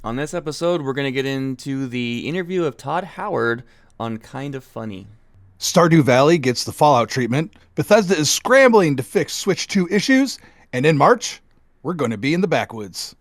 On this episode, we're going to get into the interview of Todd Howard on Kind of Funny. Stardew Valley gets the Fallout treatment. Bethesda is scrambling to fix Switch 2 issues. And in March, we're going to be in the backwoods.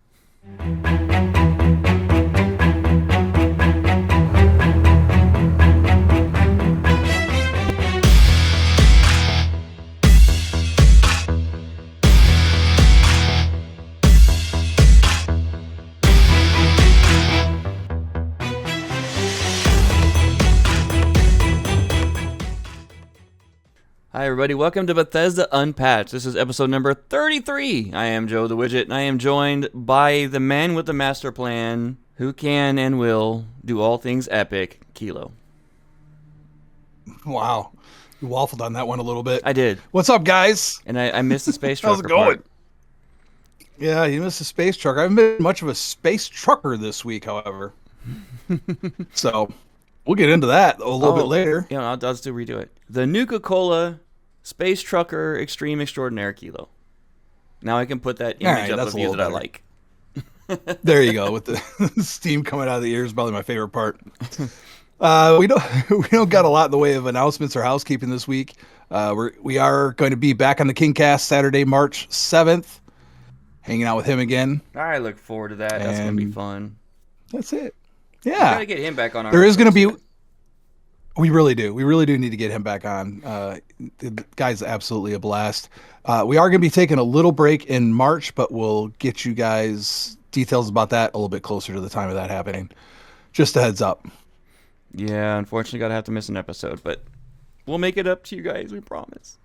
Hi, everybody. Welcome to Bethesda Unpatched. This is episode number 33. I am Joe the Wigit, and I am joined by the man with the master plan who can and will do all things epic, Kilo. Wow. You waffled on that one a little bit. I did. What's up, guys? And I missed the space trucker How's it going? part. Yeah, you missed the space trucker. I haven't been much of a space trucker this week, however. So, we'll get into that a little bit later. Yeah, I'll still redo it. The Nuka-Cola Space Trucker Extreme Extraordinaire Kilo. Now I can put that image up of you that I like. There you go, with the steam coming out of the ears, probably my favorite part. We don't got a lot in the way of announcements or housekeeping this week. We are going to be back on the KingCast Saturday, March 7th, hanging out with him again. I look forward to that. That's going to be fun. That's it. We Yeah. got to get him back on our There is going to be... episode. We really do. We really do need to get him back on. The guy's absolutely a blast. We are going to be taking a little break in March, but we'll get you guys details about that a little bit closer to the time of that happening. Just a heads up. Yeah, unfortunately, got to have to miss an episode, but we'll make it up to you guys. We promise.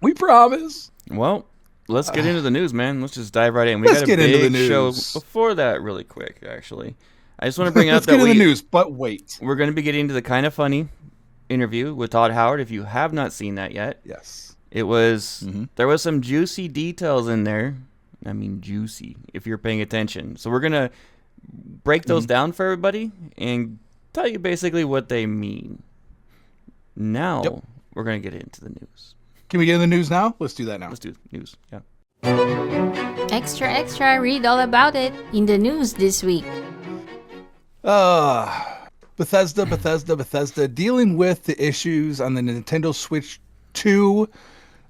We promise. Well, let's get into the news, man. Let's just dive right in. We Let's got a get into the big show news. before that really quick, actually. I just want to bring up Let's that get into the news, but wait. we're going to be getting to the Kind of Funny interview with Todd Howard. If you have not seen that yet, Yes. it was there was some juicy details in there. I mean, juicy if you're paying attention. So we're going to break those down for everybody and tell you basically what they mean. Now we're going to get into the news. Can we get in the news now? Let's do that now. Let's do news. Yeah. Extra, extra, read all about it in the news this week. Bethesda dealing with the issues on the Nintendo Switch 2.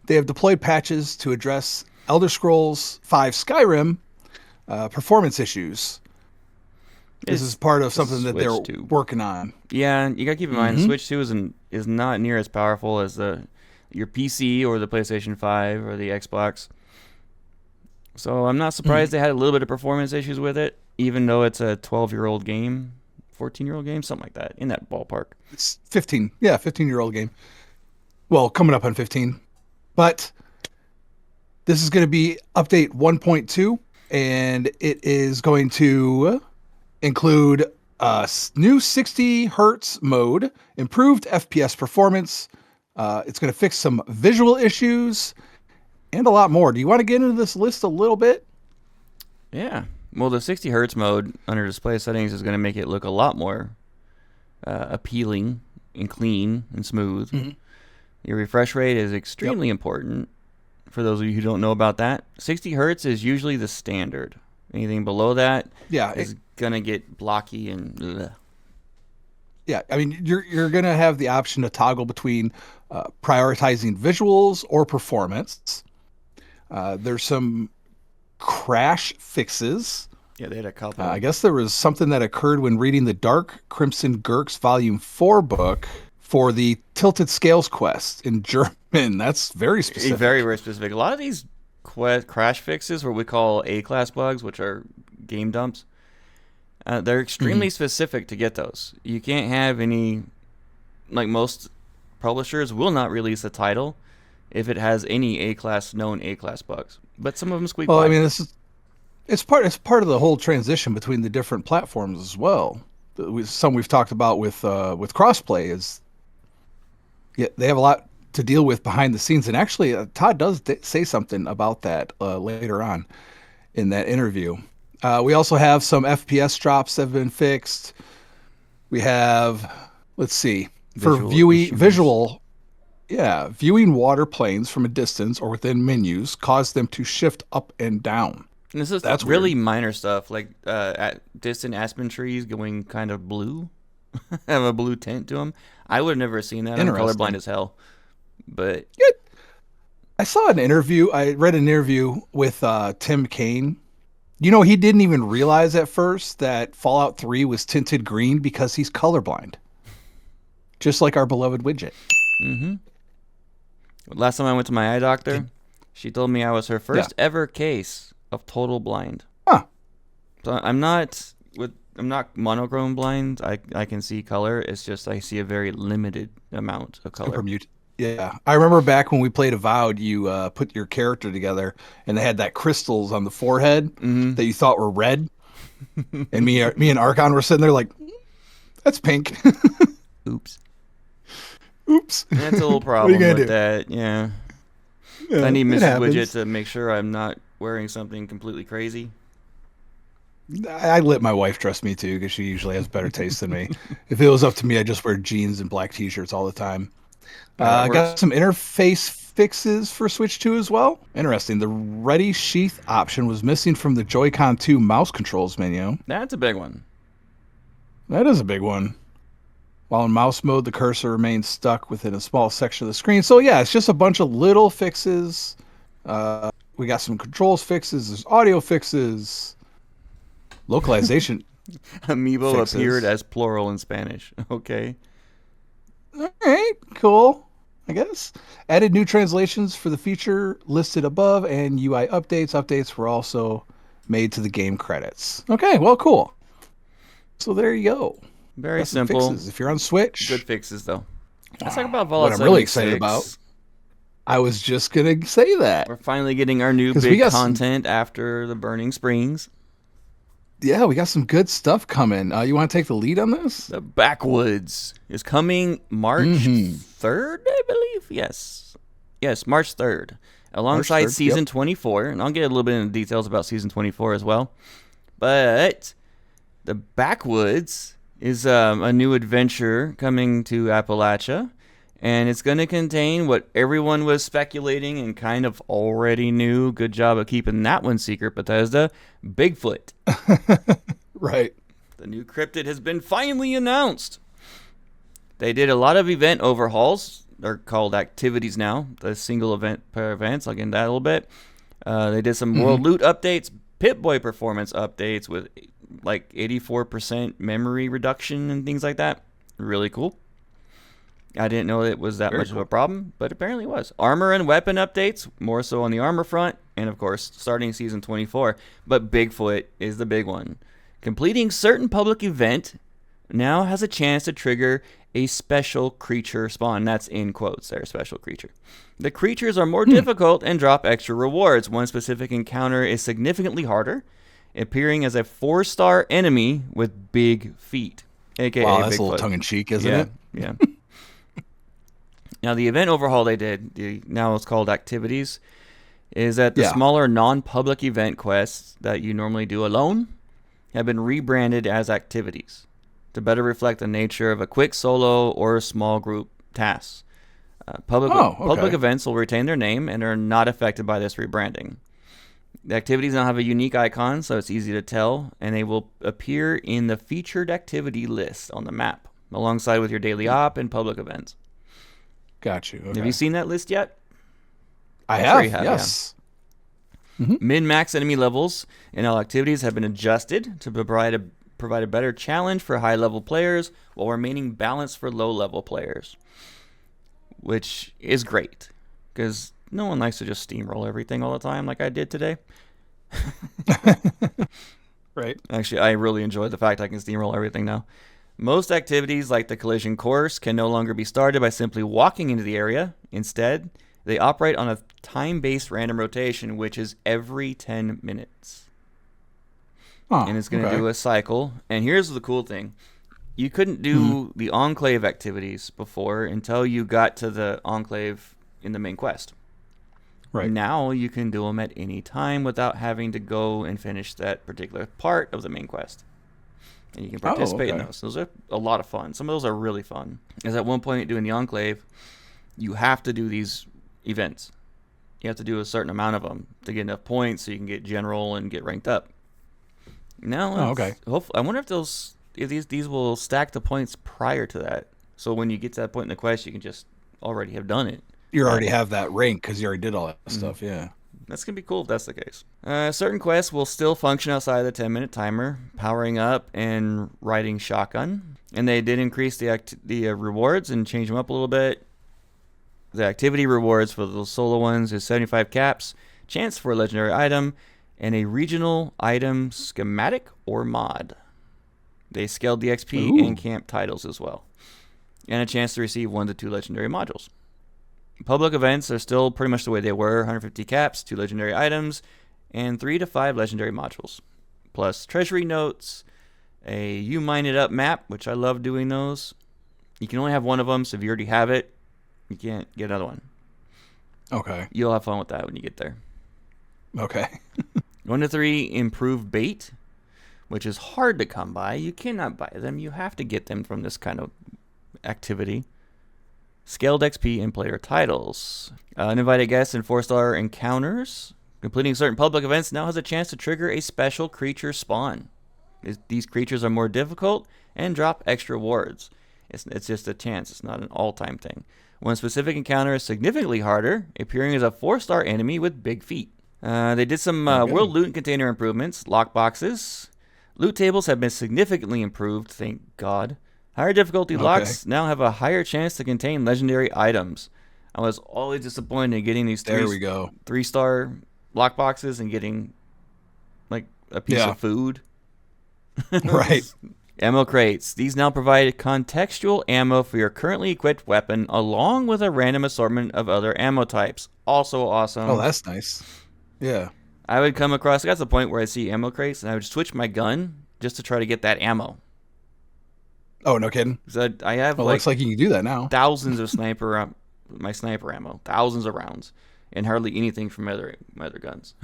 They have deployed patches to address Elder Scrolls V Skyrim performance issues. This is part of something that they're Switch 2. working on. Yeah, you gotta keep in mind, Switch 2 is not near as powerful as your PC or the PlayStation 5 or the Xbox. So I'm not surprised they had a little bit of performance issues with it, even though it's a 12-year-old game, 14-year-old game, something like that, in that ballpark. It's 15. Yeah, 15-year-old game. Well, coming up on 15. But this is going to be update 1.2, and it is going to include a new 60 hertz mode, improved FPS performance. It's going to fix some visual issues and a lot more. Do you want to get into this list a little bit? Yeah. Well, the 60 hertz mode under display settings is going to make it look a lot more appealing and clean and smooth. Your refresh rate is extremely important for those of you who don't know about that. 60 hertz is usually the standard. Anything below that is going to get blocky and bleh. Yeah, I mean, you're going to have the option to toggle between prioritizing visuals or performance. There's some crash fixes. Yeah, they had a couple. I guess there was something that occurred when reading the Dark Crimson Gurks Volume 4 book for the Tilted Scales quest in German. That's very specific. Very, very specific. A lot of these crash fixes, what we call A-class bugs, which are game dumps, they're extremely specific to get those. You can't have any, like most publishers will not release a title if it has any known A-class bugs. But some of them squeak by. Well, I mean, it's part of the whole transition between the different platforms as well. Some we've talked about with crossplay is they have a lot to deal with behind the scenes, and actually Todd does say something about that later on in that interview. We also have some FPS drops that have been fixed. We have, let's see, viewing water planes from a distance or within menus cause them to shift up and down. And this is That's really weird. minor stuff, like distant aspen trees going kind of blue, have a blue tint to them. I would have never seen that. I'm Interesting. colorblind as hell. But I saw an interview. I read an interview with Tim Kaine. You know, he didn't even realize at first that Fallout 3 was tinted green because he's colorblind. Just like our beloved Wigit. mm-hmm. Last time I went to my eye doctor, she told me I was her first ever case of total blind. Huh. So I'm not monochrome blind. I can see color. It's just I see a very limited amount of color. Yeah. I remember back when we played Avowed, you put your character together and they had that crystals on the forehead that you thought were red. And me and Archon were sitting there like, that's pink. Oops. Oops. That's a little problem with that. Yeah. I need Mrs. Widget to make sure I'm not wearing something completely crazy. I let my wife trust me too because she usually has better taste than me. If it was up to me, I'd just wear jeans and black t-shirts all the time. I got some interface fixes for Switch 2 as well. Interesting. The Ready Sheath option was missing from the Joy-Con 2 mouse controls menu. That's a big one. That is a big one. While in mouse mode, the cursor remains stuck within a small section of the screen. So yeah, it's just a bunch of little fixes. We got some controls fixes. There's audio fixes. Localization. Amiibo fixes. appeared as plural in Spanish. Okay. All right, cool. I guess. Added new translations for the feature listed above and UI updates. Updates were also made to the game credits. Okay, well, cool. So there you go. Very simple. Fixes. If you're on Switch. Good fixes, though. Let's talk about Fallout 76. What I'm really excited about. I was just going to say that. We're finally getting our new big content after the Burning Springs. Yeah, we got some good stuff coming. You want to take the lead on this? The Backwoods is coming March 3rd, I believe. Yes, March 3rd. Alongside March 3rd, Season 24. And I'll get a little bit into details about Season 24 as well. But the Backwoods is a new adventure coming to Appalachia. And it's going to contain what everyone was speculating and kind of already knew. Good job of keeping that one secret, Bethesda. Bigfoot. Right. The new cryptid has been finally announced. They did a lot of event overhauls. They're called activities now. The single event per events. I'll get into that a little bit. They did some world loot updates, Pip-Boy performance updates with like 84% memory reduction and things like that. Really cool. I didn't know it was that much of a problem, but apparently it was. Armor and weapon updates, more so on the armor front, and of course, starting Season 24. But Bigfoot is the big one. Completing certain public event now has a chance to trigger a special creature spawn. That's in quotes there, special creature. The creatures are more difficult and drop extra rewards. One specific encounter is significantly harder, appearing as a 4-star enemy with big feet, aka wow, that's Bigfoot. A little tongue-in-cheek, isn't it? Yeah. Now, the event overhaul they did, now it's called Activities, is that the smaller non-public event quests that you normally do alone have been rebranded as Activities to better reflect the nature of a quick solo or small group tasks. Public events will retain their name and are not affected by this rebranding. The activities now have a unique icon, so it's easy to tell, and they will appear in the featured activity list on the map, alongside with your daily op and public events. Got you. Okay. Have you seen that list yet? I have, yes. Yeah. Min-max enemy levels in all activities have been adjusted to provide a better challenge for high-level players while remaining balanced for low-level players, which is great, because no one likes to just steamroll everything all the time like I did today. Right. Actually, I really enjoy the fact I can steamroll everything now. Most activities, like the collision course, can no longer be started by simply walking into the area. Instead, they operate on a time-based random rotation, which is every 10 minutes. And it's going to do a cycle. And here's the cool thing. You couldn't do the Enclave activities before until you got to the Enclave in the main quest. Right. Now you can do them at any time without having to go and finish that particular part of the main quest. And you can participate in those. Those are a lot of fun. Some of those are really fun. Because at one point doing the Enclave, you have to do these events. You have to do a certain amount of them to get enough points so you can get general and get ranked up. Now, okay. I wonder if these will stack the points prior to that. So when you get to that point in the quest, you can just already have done it. You already have that rank because you already did all that stuff, yeah. That's going to be cool if that's the case. Certain quests will still function outside of the 10-minute timer, powering up and riding shotgun. And they did increase the rewards and change them up a little bit. The activity rewards for the solo ones is 75 caps, chance for a legendary item, and a regional item schematic or mod. They scaled the XP and camp titles as well. And a chance to receive 1 to 2 legendary modules. Public events are still pretty much the way they were. 150 caps, 2 legendary items, and 3 to 5 legendary modules. Plus treasury notes, a You Mine It Up map, which I love doing those. You can only have one of them, so if you already have it, you can't get another one. Okay. You'll have fun with that when you get there. Okay. 1 to 3, improved bait, which is hard to come by. You cannot buy them. You have to get them from this kind of activity. Scaled XP and player titles. Uninvited guests and 4-star encounters. Completing certain public events now has a chance to trigger a special creature spawn. These creatures are more difficult and drop extra rewards. It's just a chance. It's not an all-time thing. One specific encounter is significantly harder, appearing as a 4-star enemy with big feet. They did some world loot and container improvements. Lockboxes. Loot tables have been significantly improved, thank God. Higher difficulty locks now have a higher chance to contain legendary items. I was always disappointed in getting these 3-star lockboxes and getting like a piece of food. Right. Ammo crates. These now provide contextual ammo for your currently equipped weapon, along with a random assortment of other ammo types. Also awesome. Oh, that's nice. Yeah. I would come across, I got to the point where I see ammo crates, and I would switch my gun just to try to get that ammo. Oh, no kidding. I have looks like you can do that now. Thousands of my sniper ammo, thousands of rounds, and hardly anything from my other guns.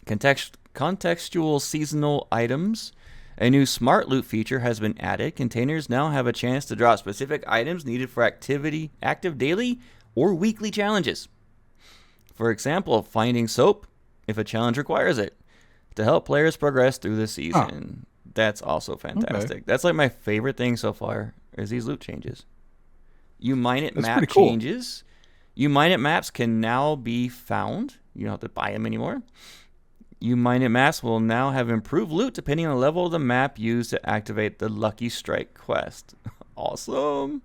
Contextual seasonal items. A new smart loot feature has been added. Containers now have a chance to drop specific items needed for active daily or weekly challenges. For example, finding soap if a challenge requires it, to help players progress through the season. That's also fantastic. Okay. That's like my favorite thing so far is these loot changes. You Mine It map changes. You Mine It maps can now be found. You don't have to buy them anymore. You Mine It maps will now have improved loot depending on the level of the map used to activate the Lucky Strike quest. Awesome.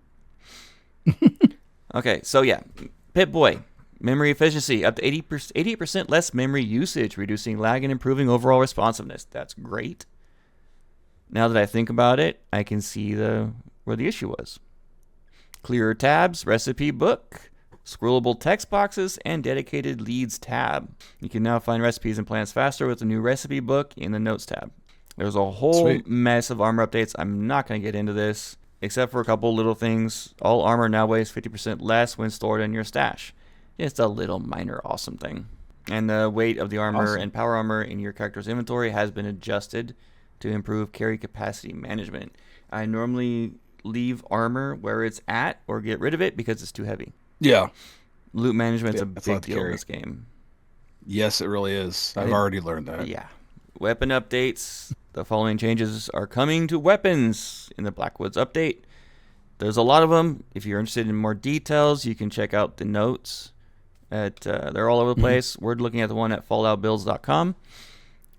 Okay, so yeah, Pip-Boy. Memory efficiency, up to 80% less memory usage, reducing lag and improving overall responsiveness. That's great. Now that I think about it, I can see where the issue was. Clearer tabs, recipe book, scrollable text boxes, and dedicated leads tab. You can now find recipes and plans faster with the new recipe book in the notes tab. There's a whole mess of armor updates. I'm not going to get into this, except for a couple little things. All armor now weighs 50% less when stored in your stash. It's a little minor awesome thing. And the weight of the armor and power armor in your character's inventory has been adjusted to improve carry capacity management. I normally leave armor where it's at or get rid of it because it's too heavy. Yeah. Loot management's a big deal in this game. Yes, it really is. I've already learned that. Yeah. Weapon updates. The following changes are coming to weapons in the Blackwoods update. There's a lot of them. If you're interested in more details, you can check out the notes. They're all over the place. We're looking at the one at falloutbuilds.com.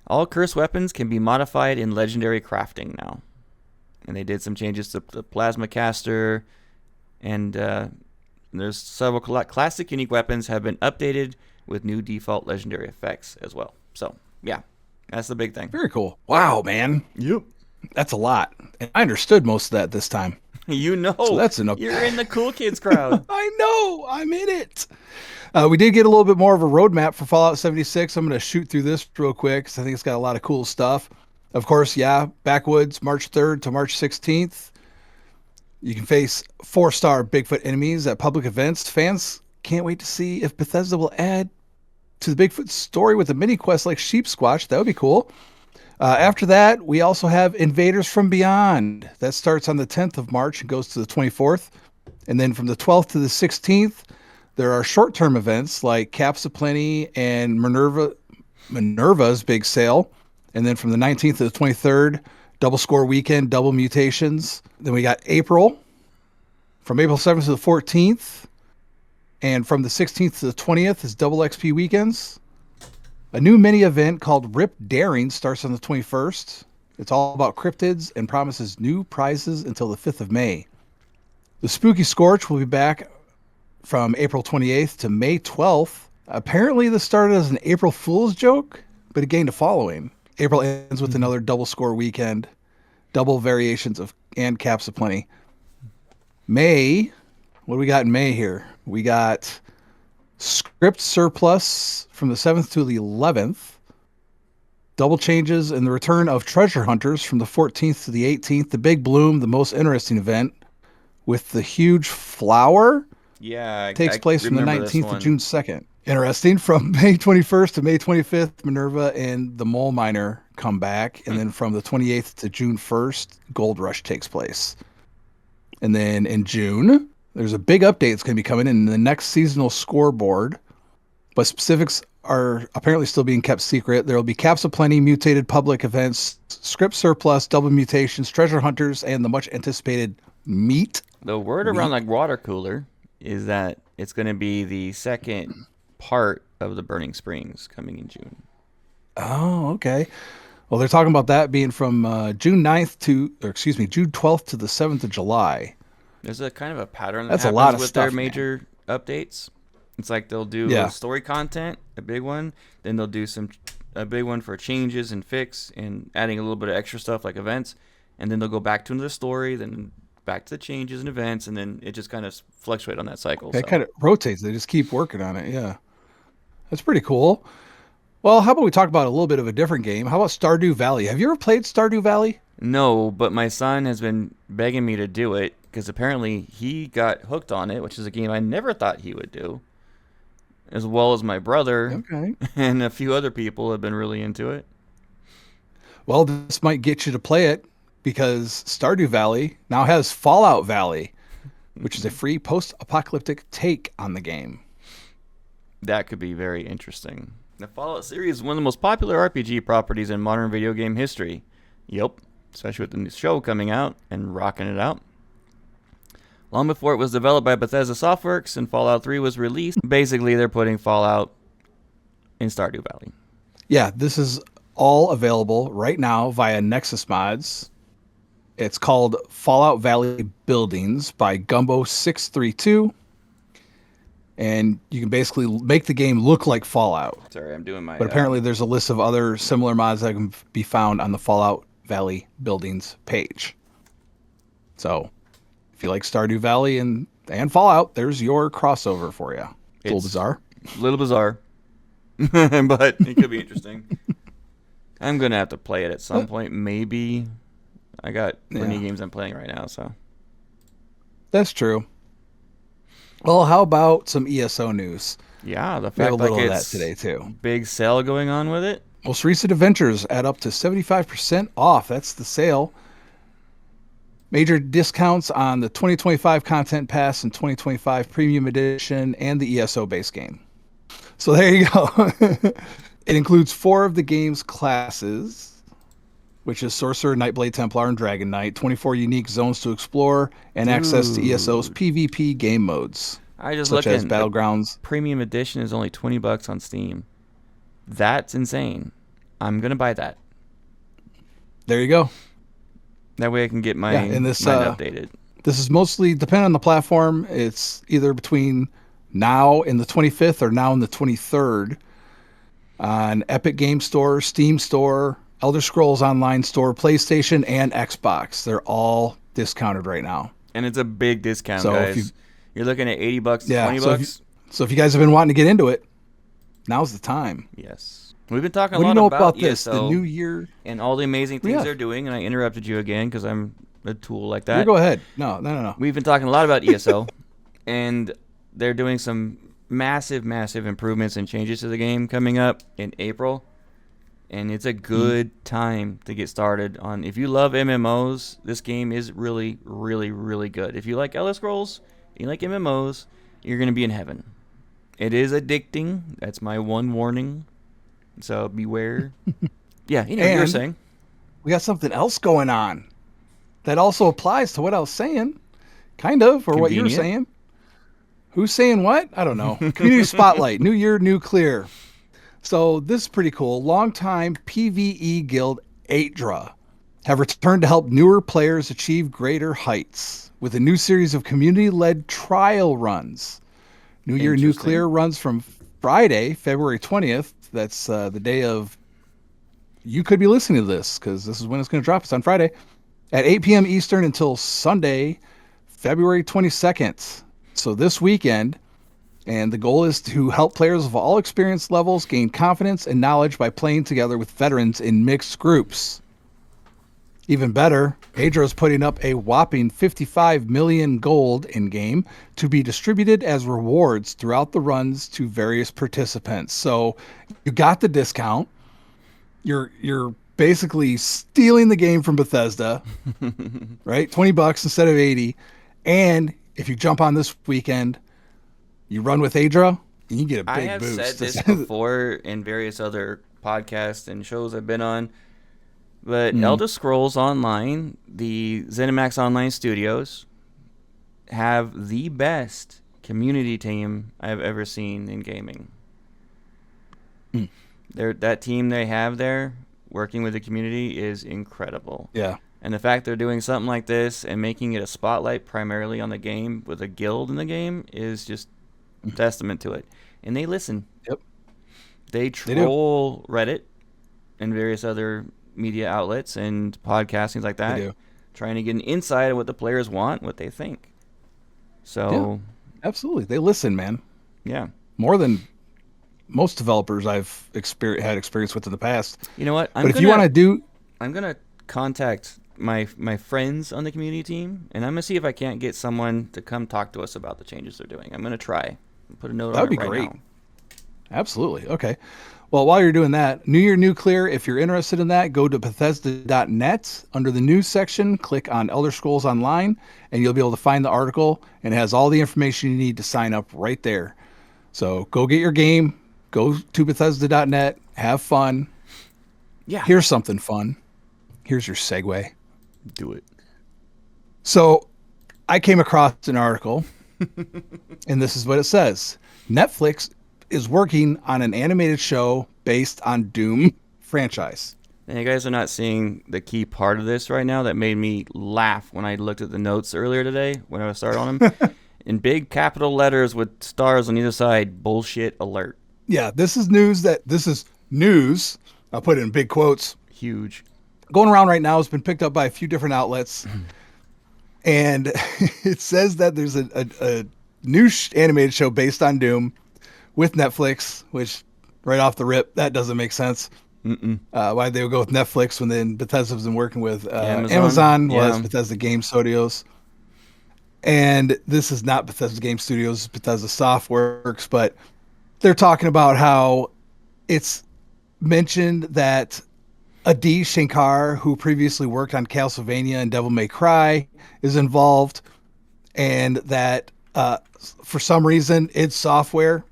All cursed weapons can be modified in legendary crafting now. And they did some changes to the plasma caster. And there's several classic unique weapons have been updated with new default legendary effects as well. So, yeah, that's the big thing. Very cool. Wow, man. Yep. That's a lot. And I understood most of that this time. You know. So that's you're in the cool kids crowd. I know. I'm in it. We did get a little bit more of a roadmap for Fallout 76. I'm going to shoot through this real quick because I think it's got a lot of cool stuff. Of course, Backwoods, March 3rd to March 16th. You can face 4-star Bigfoot enemies at public events. Fans can't wait to see if Bethesda will add to the Bigfoot story with a mini quest like Sheep Squatch. That would be cool. After that, we also have Invaders from Beyond. That starts on the 10th of March and goes to the 24th. And then from the 12th to the 16th, There are short-term events like Caps of Plenty and Minerva's Big Sale. And then from the 19th to the 23rd, Double Score Weekend, Double Mutations. Then we got April, from April 7th to the 14th. And from the 16th to the 20th is Double XP Weekends. A new mini event called Rip Daring starts on the 21st. It's all about cryptids and promises new prizes until the 5th of May. The Spooky Scorch will be back from April 28th to May 12th. Apparently this started as an April Fool's joke, but it gained a following. April ends with another Double Score Weekend, double variations of and Caps of Plenty. May, what do we got in May here? We got Script Surplus from the 7th to the 11th. Double changes and the return of Treasure Hunters from the 14th to the 18th. The Big Bloom, the most interesting event with the huge flower. Yeah, Takes place from the remember 19th to June 2nd. Interesting. From May 21st to May 25th, Minerva and the Mole Miner come back. And then from the 28th to June 1st, Gold Rush takes place. And then in June, there's a big update that's going to be coming in the next seasonal scoreboard. But specifics are apparently still being kept secret. There will be Caps of Plenty, mutated public events, Script Surplus, double mutations, Treasure Hunters, and the much anticipated meat. The word around like water cooler is that it's going to be the second part of the Burning Springs coming in June. Oh, okay. Well, they're talking about that being from June 12th to the 7th of July. There's a kind of a pattern that That's a happens lot of with stuff, their major updates. It's like they'll do story content, a big one, then they'll do a big one for changes and fix and adding a little bit of extra stuff like events, and then they'll go back to another story, then back to the changes and events, and then it just kind of fluctuates on that cycle. It kind of rotates. They just keep working on it. Yeah. That's pretty cool. Well, how about we talk about a little bit of a different game? How about Stardew Valley? Have you ever played Stardew Valley? No, but my son has been begging me to do it because apparently he got hooked on it, which is a game I never thought he would do, as well as my brother and a few other people have been really into it. Well, this might get you to play it because Stardew Valley now has Fallout Valley, which is a free post-apocalyptic take on the game. That could be very interesting. The Fallout series is one of the most popular RPG properties in modern video game history. Yep, especially with the new show coming out and rocking it out. Long before it was developed by Bethesda Softworks and Fallout 3 was released, basically they're putting Fallout in Stardew Valley. Yeah, this is all available right now via Nexus Mods. It's called Fallout Valley Buildings by Gumbo632. And you can basically make the game look like Fallout. Sorry, I'm doing my... But apparently there's a list of other similar mods that can be found on the Fallout Valley Buildings page. So, if you like Stardew Valley and Fallout, there's your crossover for you. It's a little bizarre. A little bizarre. But it could be interesting. I'm going to have to play it at some point, maybe. I got plenty of games I'm playing right now, so... That's true. Well, how about some ESO news? Yeah, the fact we have a little like of that today too. Big sale going on with it. Most recent adventures add up to 75% off. That's the sale. Major discounts on the 2025 Content Pass and 2025 Premium Edition and the ESO base game. So there you go. It includes 4 of the game's classes, which is Sorcerer, Nightblade, Templar, and Dragon Knight, 24 unique zones to explore, and access to ESO's PvP game modes. I just such looked as Battlegrounds. Premium Edition is only $20 on Steam. That's insane. I'm going to buy that. There you go. That way I can get my mine updated. This is mostly, depending on the platform, it's either between now and the 25th or now and the 23rd on Epic Game Store, Steam Store, Elder Scrolls Online Store, PlayStation, and Xbox. They're all discounted right now. And it's a big discount, guys. You're looking at $80 to $20. So if you guys have been wanting to get into it, now's the time. Yes. We've been talking a lot about this, the new year, and all the amazing things they're doing, and I interrupted you again because I'm a tool like that. You go ahead. No. We've been talking a lot about ESO, and they're doing some massive improvements and changes to the game coming up in April. And it's a good time to get started on. If you love MMOs, this game is really, really, really good. If you like Elder Scrolls, you like MMOs, you're going to be in heaven. It is addicting. That's my one warning. So beware. Yeah, you know what you were saying. We got something else going on that also applies to what I was saying, kind of, or what you were saying. Who's saying what? I don't know. Community Spotlight, New Year, New Clear. So this is pretty cool. Longtime PvE guild Aedra have returned to help newer players achieve greater heights with a new series of community-led trial runs. New Year, New Clear runs from Friday, February 20th. That's the day of... You could be listening to this because this is when it's going to drop. It's on Friday at 8 p.m. Eastern until Sunday, February 22nd. So this weekend, and the goal is to help players of all experience levels gain confidence and knowledge by playing together with veterans in mixed groups. Even better, Aedra is putting up a whopping 55 million gold in game to be distributed as rewards throughout the runs to various participants. So you got the discount. You're basically stealing the game from Bethesda, right? $20 instead of 80. And if you jump on this weekend, you run with Aedra, and you get a big boost. I have said this before in various other podcasts and shows I've been on, but Elder Scrolls Online, the ZeniMax Online Studios, have the best community team I've ever seen in gaming. That team they have there working with the community is incredible. Yeah. And the fact they're doing something like this and making it a spotlight primarily on the game with a guild in the game is just a testament to it. And they listen. Yep. They troll Reddit and various other media outlets and podcastings like that, trying to get an insight of what the players want, what they think. So, yeah, absolutely. They listen, man. Yeah. More than most developers I've had experience with in the past. You know what? I'm going to contact my friends on the community team, and I'm going to see if I can't get someone to come talk to us about the changes they're doing. I'm going to try. Put a note on it right now. That would be great. Absolutely. Okay. Well, while you're doing that, New Year, New Clear, if you're interested in that, go to Bethesda.net. Under the news section, click on Elder Scrolls Online, and you'll be able to find the article, and it has all the information you need to sign up right there. So go get your game. Go to Bethesda.net. Have fun. Yeah. Here's something fun. Here's your segue. Do it. So I came across an article, and this is what it says. Netflix is working on an animated show based on Doom franchise. And you guys are not seeing the key part of this right now that made me laugh when I looked at the notes earlier today when I started on them. In big capital letters with stars on either side, bullshit alert. Yeah, this is news. I'll put it in big quotes. Huge. Going around right now, it's been picked up by a few different outlets. And it says that there's a new animated show based on Doom with Netflix, which right off the rip, that doesn't make sense. Why they would go with Netflix when then Bethesda's been working with Amazon was Bethesda Game Studios. And this is not Bethesda Game Studios, Bethesda Softworks, but they're talking about how it's mentioned that Adi Shankar, who previously worked on Castlevania and Devil May Cry, is involved, and that for some reason id Software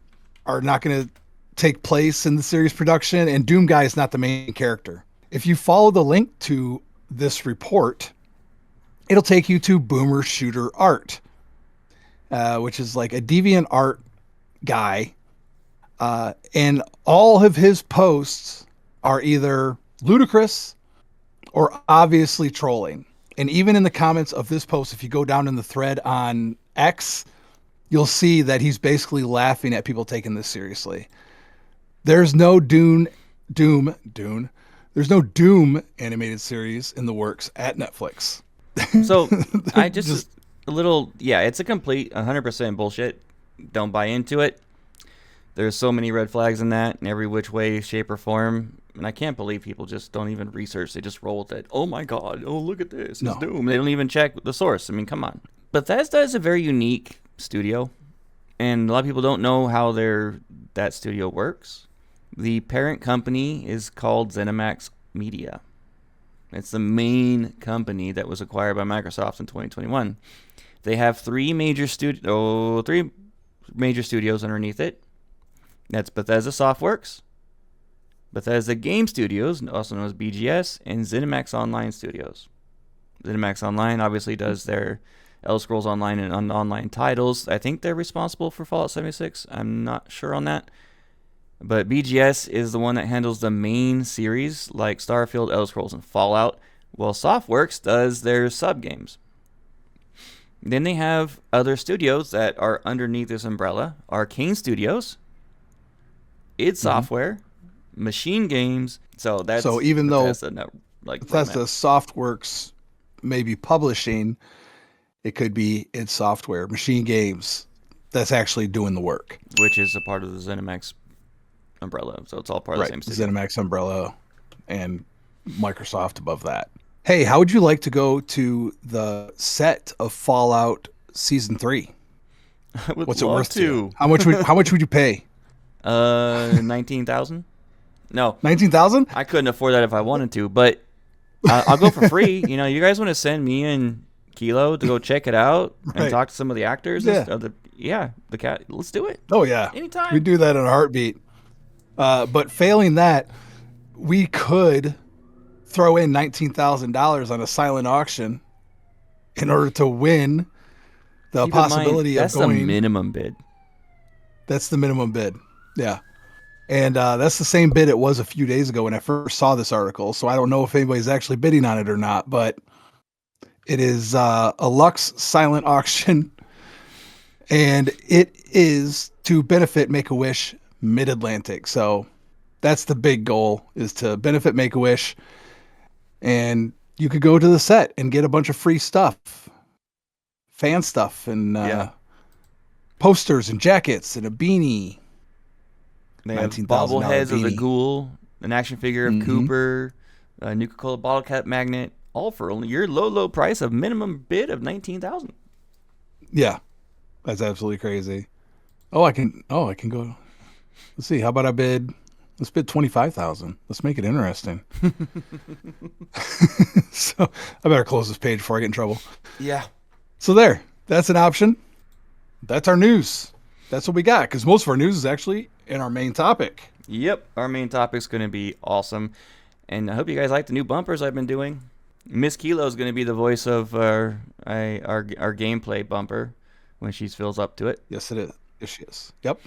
are not going to take place in the series production, and Doom Guy is not the main character. If you follow the link to this report, it'll take you to Boomer Shooter Art, which is like a deviant art guy. And all of his posts are either ludicrous or obviously trolling. And even in the comments of this post, if you go down in the thread on X, you'll see that he's basically laughing at people taking this seriously. There's no There's no Doom animated series in the works at Netflix. So I just a little, it's a complete 100% bullshit. Don't buy into it. There's so many red flags in that in every which way, shape, or form. And I can't believe people just don't even research. They just roll with it. Oh my God. Oh, look at this. It's Doom. They don't even check the source. I mean, come on. Bethesda is a very unique studio. And a lot of people don't know how that studio works. The parent company is called ZeniMax Media. It's the main company that was acquired by Microsoft in 2021. They have three major studios underneath it. That's Bethesda Softworks, Bethesda Game Studios, also known as BGS, and ZeniMax Online Studios. ZeniMax Online obviously does their Elder Scrolls Online and online titles. I think they're responsible for Fallout 76. I'm not sure on that. But BGS is the one that handles the main series like Starfield, Elder Scrolls, and Fallout, while Softworks does their sub-games. Then they have other studios that are underneath this umbrella. Arcane Studios, id Software, Machine Games. So even Bethesda, though Bethesda Softworks may be publishing, it could be id Software, Machine Games, that's actually doing the work. Which is a part of the ZeniMax umbrella. So it's all part of the same studio. ZeniMax umbrella and Microsoft above that. Hey, how would you like to go to the set of Fallout Season 3? What's it worth to you? How much would you pay? 19,000? No. 19,000? I couldn't afford that if I wanted to, but I'll go for free. You know, you guys want to send me and Kilo to go check it out and talk to some of the actors? Yeah. The cat. Let's do it. Oh, yeah. Anytime. We'd do that in a heartbeat. But failing that, we could throw in $19,000 on a silent auction in order to win the possibility of going. That's the minimum bid. That's the minimum bid. Yeah. And that's the same bid it was a few days ago when I first saw this article. So I don't know if anybody's actually bidding on it or not, but it is a Lux silent auction. And it is to benefit Make-A-Wish Mid-Atlantic. So that's the big goal, is to benefit Make-A-Wish. And you could go to the set and get a bunch of free stuff, fan stuff, and posters and jackets and a beanie. They have bobbleheads of the Ghoul, an action figure of Cooper, a Nuka-Cola bottle cap magnet, all for only your low price of minimum bid of $19,000. Yeah, that's absolutely crazy. I can go. Let's see. How about let's bid 25,000. Let's make it interesting. So I better close this page before I get in trouble. Yeah. So that's an option. That's our news. That's what we got, because most of our news is actually in our main topic. Yep, our main topic's going to be awesome, and I hope you guys like the new bumpers I've been doing. Miss Kilo is going to be the voice of our gameplay bumper when she feels up to it. Yes, it is. Yes, she is. Yep.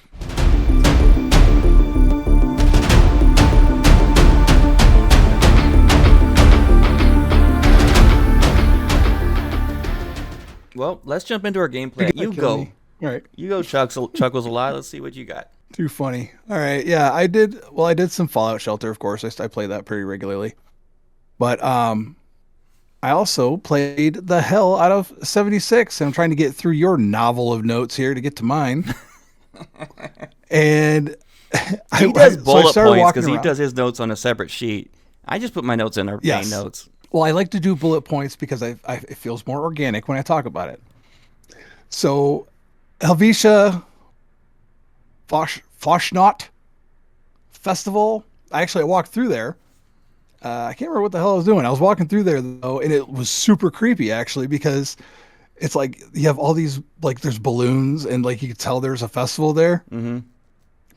Well, let's jump into our gameplay. You go. All right. You go, Chuckles a lot. Let's see what you got. Too funny. All right. Yeah, I did some Fallout Shelter, of course. I play that pretty regularly. But I also played the hell out of 76. And I'm trying to get through your novel of notes here to get to mine. And he does bullet points because he does his notes on a separate sheet. I just put my notes in our main notes. Well, I like to do bullet points because it feels more organic when I talk about it. So, Helvetia Foshnot Festival. I walked through there. I can't remember what the hell I was doing. I was walking through there, though, and it was super creepy, actually, because it's like you have all these, like, there's balloons, and, like, you could tell there's a festival there. Mm-hmm.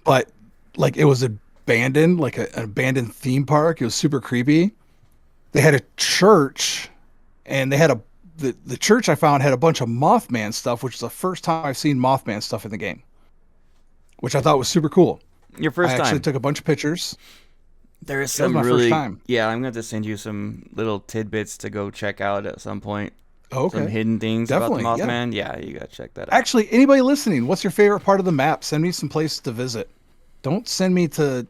But, like, it was abandoned, like an abandoned theme park. It was super creepy. They had a church, and they had the church I found had a bunch of Mothman stuff, which is the first time I've seen Mothman stuff in the game, which I thought was super cool. Your first time? I actually took a bunch of pictures. There is some really, first time. Yeah, I'm going to send you some little tidbits to go check out at some point. Okay. Some hidden things about the Mothman. Yeah, you got to check that out. Actually, anybody listening, what's your favorite part of the map? Send me some places to visit. Don't send me to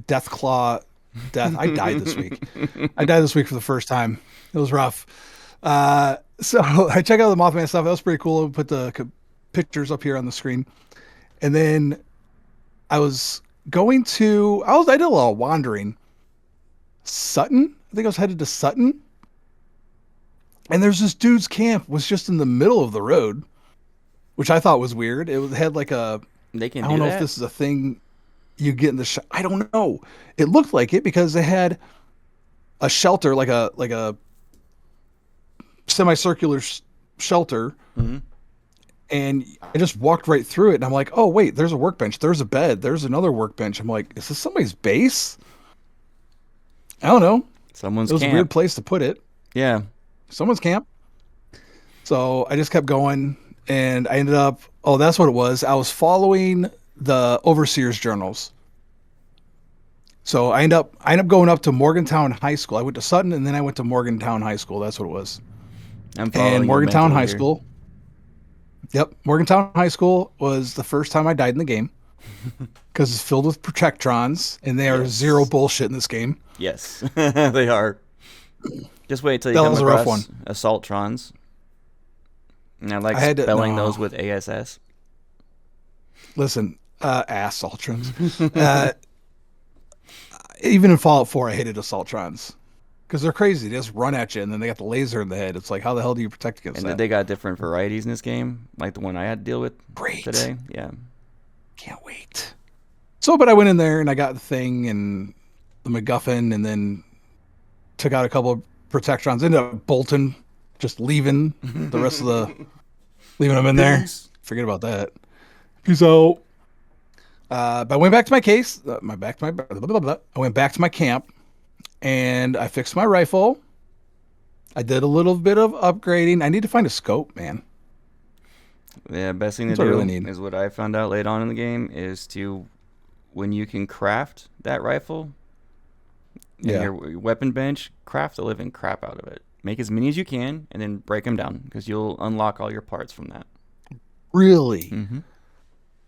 Deathclaw. I died this week. I died this week for the first time. It was rough. So I checked out the Mothman stuff. That was pretty cool. I put the pictures up here on the screen. And then I was going to, I did a lot of wandering. Sutton? I think I was headed to Sutton. And there's this dude's camp was just in the middle of the road, which I thought was weird. It had like a, I don't know if this is a thing you get in the I don't know. It looked like it because they had a shelter, like a semicircular shelter, And I just walked right through it, and I'm like, oh wait, there's a workbench, there's a bed, there's another workbench. I'm like, is this somebody's base? I don't know. Someone's It was camp. a weird place to put it. Yeah. Someone's camp. So I just kept going, and I ended up. Oh, that's what it was. I was following the overseer's journals. So I end up going up to Morgantown High School. I went to Sutton, and then I went to Morgantown High School. That's what it was. I'm following And you Morgantown mentally High here. School. Yep, Morgantown High School was the first time I died in the game because it's filled with protectrons, and they are Yes. zero bullshit in this game. Yes, they are. Just wait till you That come was a rough across one. Assaultrons. And I like I had to- spelling no. those with ASS. Listen, ass Assaultrons. Even in Fallout 4, I hated Assaultrons because they're crazy. They just run at you, and then they got the laser in the head. It's like, how the hell do you protect against And that? they got different varieties in this game, like the one I had to deal with Great. today. Yeah. Can't wait. So, but I went in there and I got the thing and the MacGuffin, and then took out a couple of protectrons. Ended up bolting, just leaving the rest of leaving them in there. Peace. Forget about that. Peace out. But I went back to my case. I went back to my camp, and I fixed my rifle. I did a little bit of upgrading. I need to find a scope, man. Yeah, best thing That's to what I do really need. is what I found out late on in the game is to, when you can craft that rifle in Yeah. your weapon bench, craft the living crap out of it. Make as many as you can, and then break them down, because you'll unlock all your parts from that. Really Mm-hmm.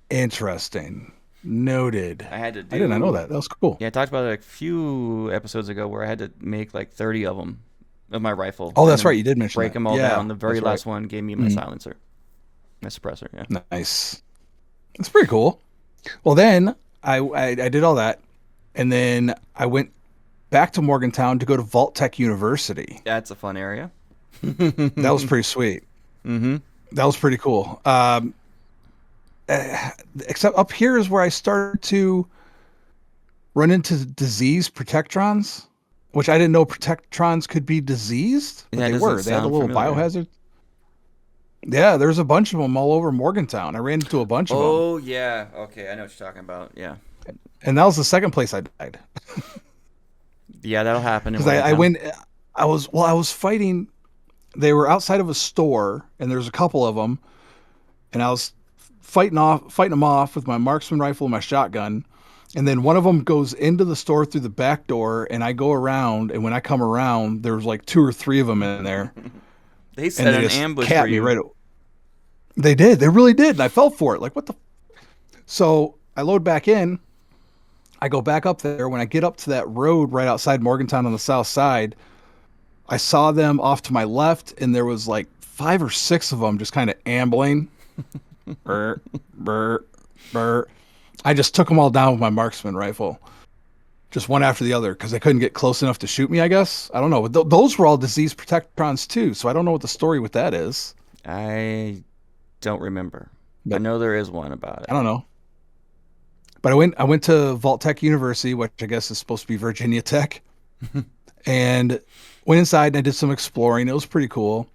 interesting. Noted. I had to do. I did not know that. That was cool. Yeah, I talked about it a few episodes ago where I had to make like 30 of them, of my rifle. Oh, and that's then right. You did mention break that. them all Yeah, down. The very that's last right. one gave me my Mhm. silencer, my suppressor. Yeah. Nice. That's pretty cool. Well, then I did all that, and then I went back to Morgantown to go to Vault Tech University. That's a fun area. That was pretty sweet. Mm-hmm. That was pretty cool. Except up here is where I started to run into disease protectrons, which I didn't know protectrons could be diseased, but Yeah, it they doesn't were. They had a sound little familiar. biohazard. Yeah, there's a bunch of them all over Morgantown. I ran into a bunch of them, Oh yeah. Okay, I know what you're talking about. Yeah. and that was the second place I died. Yeah, that'll happen. Because I went, I was fighting. They were outside of a store, and there's a couple of them, and I was fighting them off with my marksman rifle and my shotgun, and then one of them goes into the store through the back door, and I go around, and when I come around, there's like 2 or 3 of them in there, They and set they an just ambush capped for me you. right. They did. They really did, and I fell for it. Like, what the? So I load back in. I go back up there. When I get up to that road right outside Morgantown on the south side, I saw them off to my left, and there was like 5 or 6 of them just kind of ambling. Burr, burr, burr. I just took them all down with my marksman rifle, just one after the other, because they couldn't get close enough to shoot me, I guess. I don't know. But those were all disease protectrons too, so I don't know what the story with that is. I don't remember. I But- know there is one about it. I don't know. But I went to Vault Tech University, which I guess is supposed to be Virginia Tech, and went inside and I did some exploring. It was pretty cool.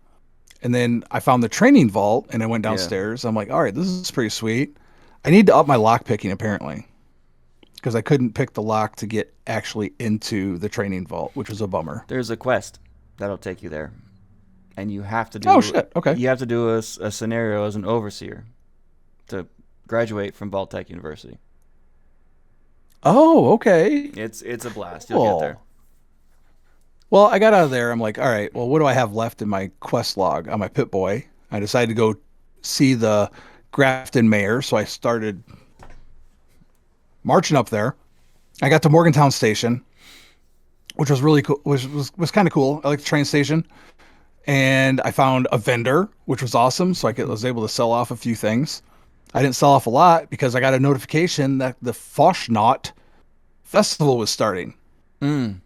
And then I found the training vault and I went Yeah. downstairs. I'm like, all right, this is pretty sweet. I need to up my lock picking apparently, because I couldn't pick the lock to get actually into the training vault, which was a bummer. There's a quest that'll take you there, and you have to do. Oh shit! Okay. You have to do a scenario as an overseer to graduate from Vault Tech University. Oh, okay. It's a blast. You'll get there. Well, I got out of there. I'm like, all right, well, what do I have left in my quest log on my Pip-Boy? I decided to go see the Grafton mayor, so I started marching up there. I got to Morgantown Station, which was really cool. Was kind of cool. I like the train station, and I found a vendor, which was awesome. So was able to sell off a few things. I didn't sell off a lot because I got a notification that the Foshnaut festival was starting. Mm.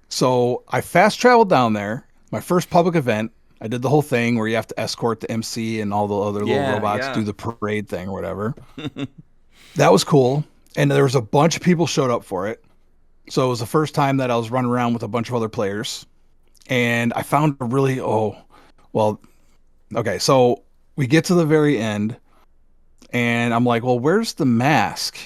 So I fast traveled down there. My first public event. I did the whole thing where you have to escort the MC and all the other little robots do the parade thing or whatever. That was cool. And there was a bunch of people showed up for it. So it was the first time that I was running around with a bunch of other players. And I found a really, okay. So we get to the very end, and I'm like, well, where's the mask?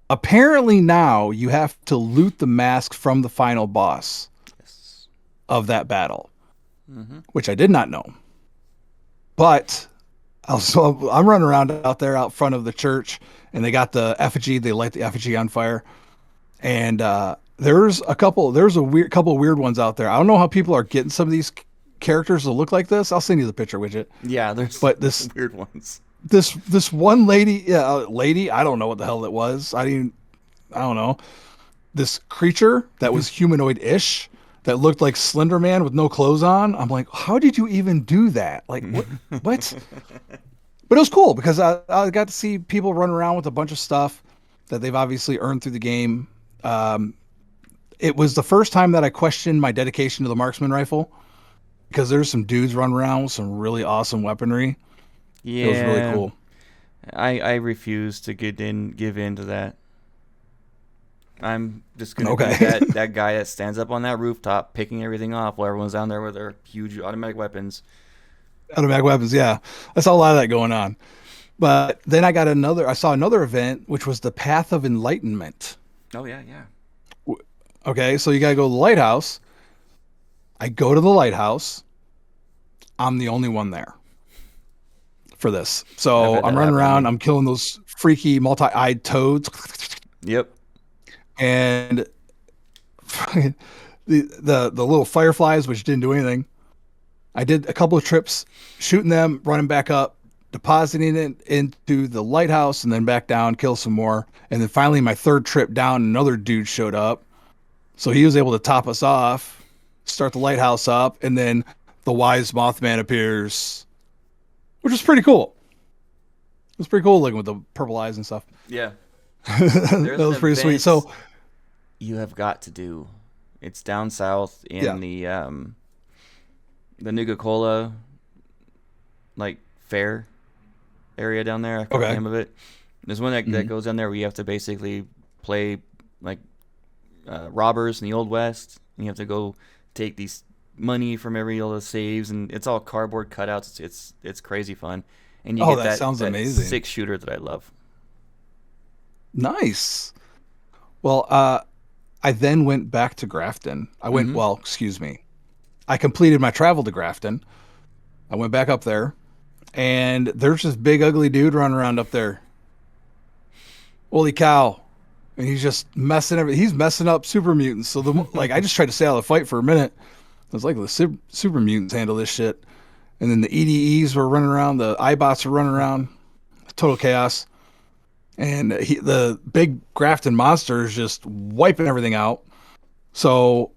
Apparently now you have to loot the mask from the final boss Yes. of that battle, Mm-hmm. which I did not know. But I'm running around out there out front of the church, and they got the effigy. They light the effigy on fire, and there's a couple weird ones out there. I don't know how people are getting some of these characters to look like this. I'll send you the picture widget. Yeah, there's But this weird ones. this one lady, lady, I don't know what the hell it was. I don't know. This creature that was humanoid-ish that looked like Slender Man with no clothes on. I'm like, how did you even do that? Like, what? But it was cool because I got to see people run around with a bunch of stuff that they've obviously earned through the game. It was the first time that I questioned my dedication to the marksman rifle because there's some dudes running around with some really awesome weaponry. Yeah, It was really cool. I refuse to give in to that. I'm just gonna be Okay. that guy that stands up on that rooftop picking everything off while everyone's down there with their huge automatic weapons. Automatic weapons, yeah. I saw a lot of that going on. But then I saw another event, which was the Path of Enlightenment. Oh yeah, yeah. Okay, so you gotta go to the lighthouse. I go to the lighthouse. I'm the only one there for this. I've So had that I'm running happen to around, me. I'm killing those freaky multi-eyed toads. Yep. And the little fireflies, which didn't do anything. I did a couple of trips shooting them, running back up, depositing it into the lighthouse, and then back down, kill some more. And then finally, my third trip down, another dude showed up. So he was able to top us off, start the lighthouse up, and then the wise Mothman appears, which was pretty cool. It was pretty cool looking with the purple eyes and stuff. Yeah. That There's was an pretty sweet. event So you have got to do. It's down south in the Nuka-Cola like fair area down there. I forgot Okay. the name of it. There's one that goes down there where you have to basically play like robbers in the Old West, and you have to go take these money from every all the saves, and it's all cardboard cutouts. It's crazy fun, and you Oh, get that sounds amazing. 6-shooter that I love. nice. Well, I then went back to Grafton. Excuse me. I completed my travel to Grafton. I went back up there, and there's this big ugly dude running around up there. Holy cow. And he's just he's messing up super mutants. So I just tried to stay out of the fight for a minute. I was like, the super mutants handle this shit. And then the EDEs were running around, the iBots were running around. Total chaos. And the big Grafton monster is just wiping everything out. So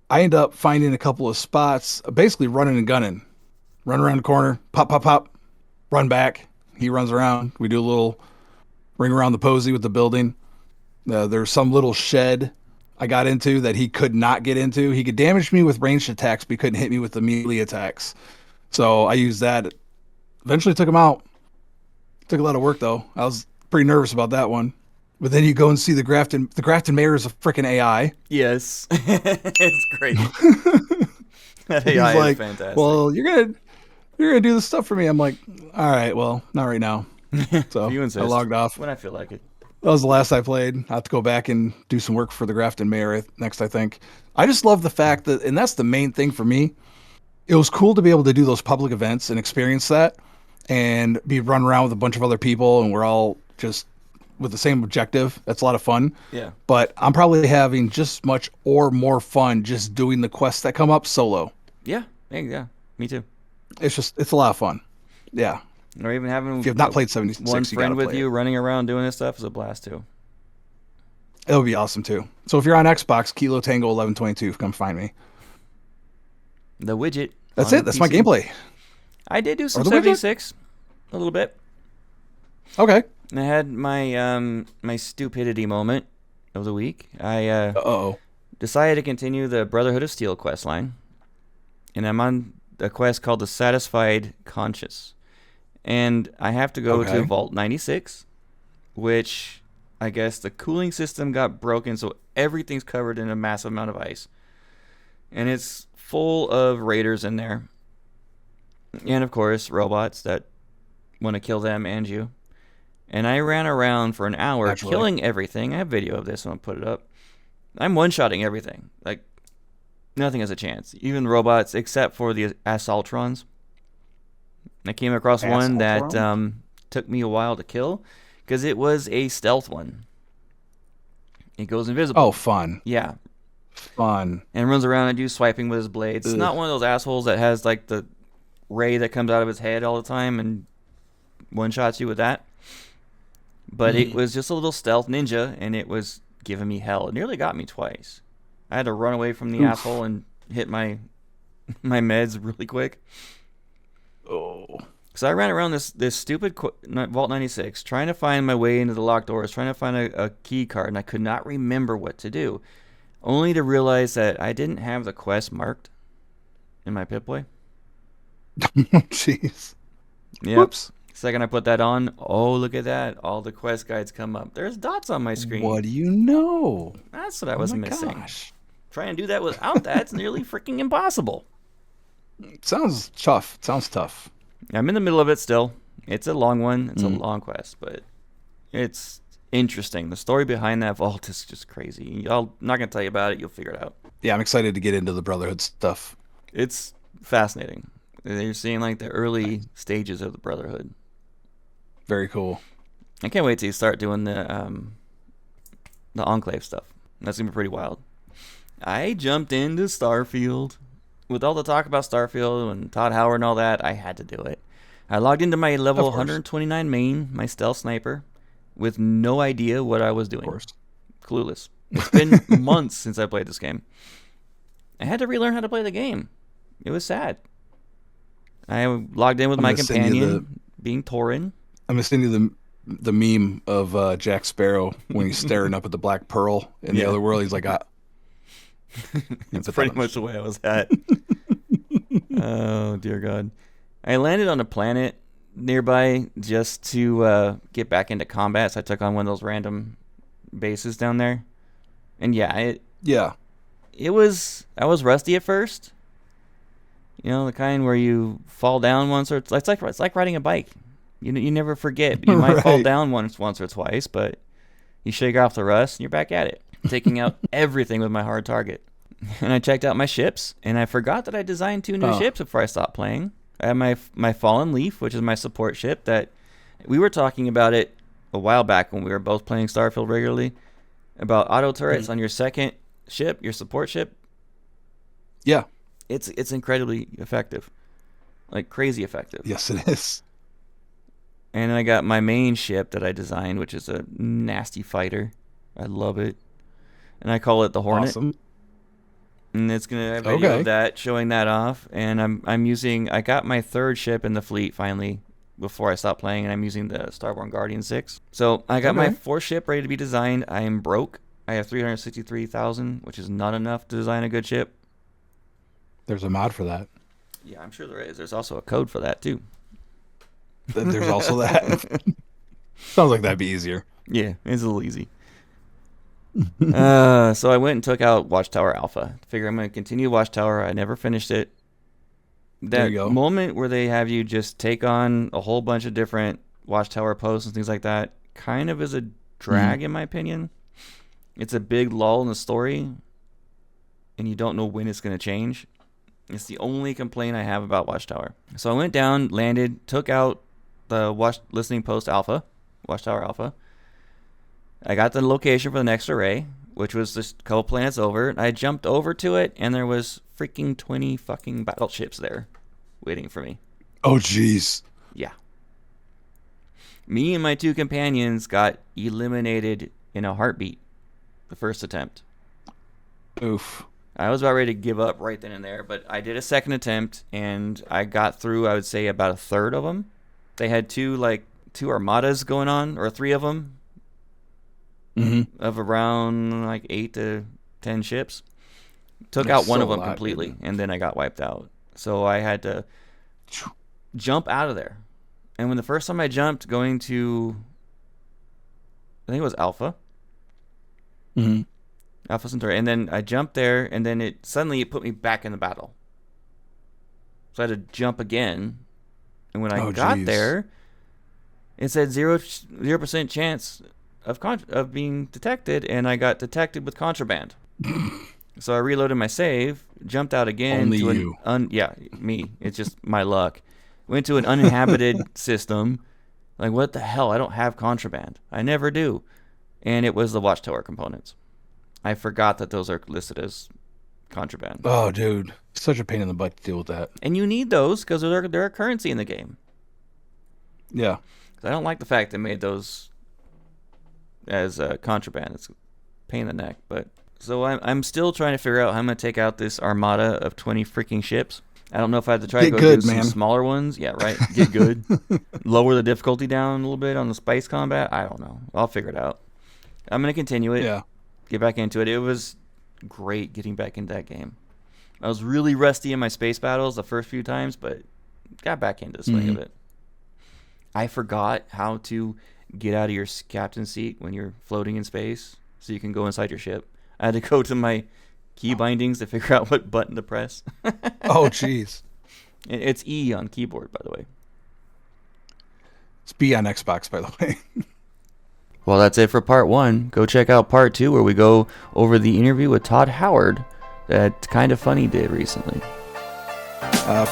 I end up finding a couple of spots, basically running and gunning. Run around the corner, pop, pop, pop, run back. He runs around. We do a little ring around the posy with the building. There's some little shed I got into that he could not get into. He could damage me with ranged attacks, but he couldn't hit me with the melee attacks. So I used that. Eventually took him out. Took a lot of work, though. I was pretty nervous about that one. But then you go and see the Grafton. The Grafton mayor is a freaking AI. Yes, it's great. That He's AI like, is fantastic. well, you're gonna do this stuff for me. I'm like, all right, well, not right now. So You I insist. logged off. When I feel like it. That was the last I played. I have to go back and do some work for the Grafton mayor next, I think. I just love the fact that, and that's the main thing for me. It was cool to be able to do those public events and experience that and be run around with a bunch of other people, and we're all just with the same objective. That's a lot of fun. Yeah. But I'm probably having just much or more fun just doing the quests that come up solo. Yeah. Yeah. Me too. It's a lot of fun. Yeah. Or even having If you have not played 76, one you friend gotta with play you it. running around doing this stuff is a blast too. It would be awesome too. So if you're on Xbox, Kilo Tango 1122, come find me. The widget. That's on it. That's my PC. gameplay. I did do some the widget? 76 a little bit. Okay. I had my my stupidity moment of the week. I Uh-oh. decided to continue the Brotherhood of Steel quest line, and I'm on a quest called the Satisfied Conscious, and I have to go to Okay. Vault 96, which I guess the cooling system got broken, so everything's covered in a massive amount of ice, and it's full of raiders in there, and of course robots that want to kill them and you. And I ran around for an hour Naturally. killing everything. I have video of this. I'm going to put it up. I'm one-shotting everything. Like, nothing has a chance. Even the robots, except for the Assaultrons. I came across one that took me a while to kill because it was a stealth one. It goes invisible. Oh, fun. Yeah. Fun. And runs around and do swiping with his blades. It's not one of those assholes that has like the ray that comes out of his head all the time and one-shots you with that. But it was just a little stealth ninja, and it was giving me hell. It nearly got me twice. I had to run away from the asshole and hit my meds really quick. Oh. So I ran around this stupid Vault 96, trying to find my way into the locked doors, trying to find a key card, and I could not remember what to do. Only to realize that I didn't have the quest marked in my Pip-Boy. Jeez. Yep. Whoops. Second I put that on, oh, look at that. All the quest guides come up. There's dots on my screen. What do you know? That's what I was missing. Gosh. Trying to do that without that, it's nearly freaking impossible. Sounds tough. Sounds tough. I'm in the middle of it still. It's a long one. It's a long quest, but it's interesting. The story behind that vault is just crazy. I'm not going to tell you about it. You'll figure it out. Yeah, I'm excited to get into the Brotherhood stuff. It's fascinating. You're seeing like the early stages of the Brotherhood. Very cool. I can't wait till you start doing the Enclave stuff. That's going to be pretty wild. I jumped into Starfield. With all the talk about Starfield and Todd Howard and all that, I had to do it. I logged into my level 129 main, my stealth sniper, with no idea what I was doing. Of course. Clueless. It's been months since I played this game. I had to relearn how to play the game. It was sad. I logged in with my companion, being Torin. I'm going to send you the meme of Jack Sparrow when he's staring up at the Black Pearl in the other world. He's like, That's pretty much the way I was at. Oh, dear God. I landed on a planet nearby just to get back into combat. So I took on one of those random bases down there. And I was rusty at first. You know, the kind where you fall down once or it's like riding a bike. You never forget. You might fall down once or twice, but you shake off the rust and you're back at it, taking out everything with my hard target. And I checked out my ships, and I forgot that I designed 2 new ships before I stopped playing. I have my Fallen Leaf, which is my support ship that we were talking about it a while back when we were both playing Starfield regularly, about auto turrets on your second ship, your support ship. Yeah. It's incredibly effective. Like crazy effective. Yes, it is. And I got my main ship that I designed, which is a nasty fighter. I love it. And I call it the Hornet. Awesome. And it's going to have a video of that, showing that off. And I got my 3rd ship in the fleet finally before I stopped playing, and I'm using the Starborn Guardian 6. So I got my 4th ship ready to be designed. I am broke. I have 363,000, which is not enough to design a good ship. There's a mod for that. Yeah, I'm sure there is. There's also a code for that, too. There's also that. Sounds like that'd be easier. Yeah, it's a little easy. So I went and took out Watchtower Alpha. Figure I'm going to continue Watchtower. I never finished it. That moment where they have you just take on a whole bunch of different Watchtower posts and things like that kind of is a drag, in my opinion. It's a big lull in the story, and you don't know when it's going to change. It's the only complaint I have about Watchtower. So I went down, landed, took out the listening post Alpha, Watchtower Alpha. I got the location for the next array, which was just a couple planets over. I jumped over to it, and there was freaking 20 fucking battleships there waiting for me. Oh, jeez. Yeah. Me and my 2 companions got eliminated in a heartbeat the first attempt. Oof. I was about ready to give up right then and there, but I did a second attempt, and I got through, I would say, about a third of them. They had 2 armadas going on, or 3 of them. Of around 8 to 10 ships. Took out one of them completely, and then I got wiped out. So I had to jump out of there. And when the first time I jumped, going to, I think it was Alpha. Alpha Centauri. And then I jumped there, and then it put me back in the battle. So I had to jump again. And when I got there, It said 0% chance of being detected, and I got detected with contraband. So I reloaded my save, jumped out again. Only you. Me. It's just my luck. Went to an uninhabited system. Like, what the hell? I don't have contraband. I never do. And it was the Watchtower components. I forgot that those are listed as contraband. Oh, dude. Such a pain in the butt to deal with that. And you need those because they're a currency in the game. Yeah. I don't like the fact they made those as contraband. It's a pain in the neck. But so I'm still trying to figure out how I'm going to take out this armada of 20 freaking ships. I don't know if I have to try to do some smaller ones. Yeah, right. Get good. Lower the difficulty down a little bit on the spice combat. I don't know. I'll figure it out. I'm going to continue it. Yeah. Get back into it. It was great getting back into that game. I was really rusty in my space battles the first few times, but got back into the swing of it. I forgot how to get out of your captain's seat when you're floating in space so you can go inside your ship. I had to go to my key bindings to figure out what button to press. Oh, jeez. It's E on keyboard, by the way. It's B on Xbox, by the way. Well, that's it for part 1. Go check out part 2 where we go over the interview with Todd Howard that Kind of Funny did recently. The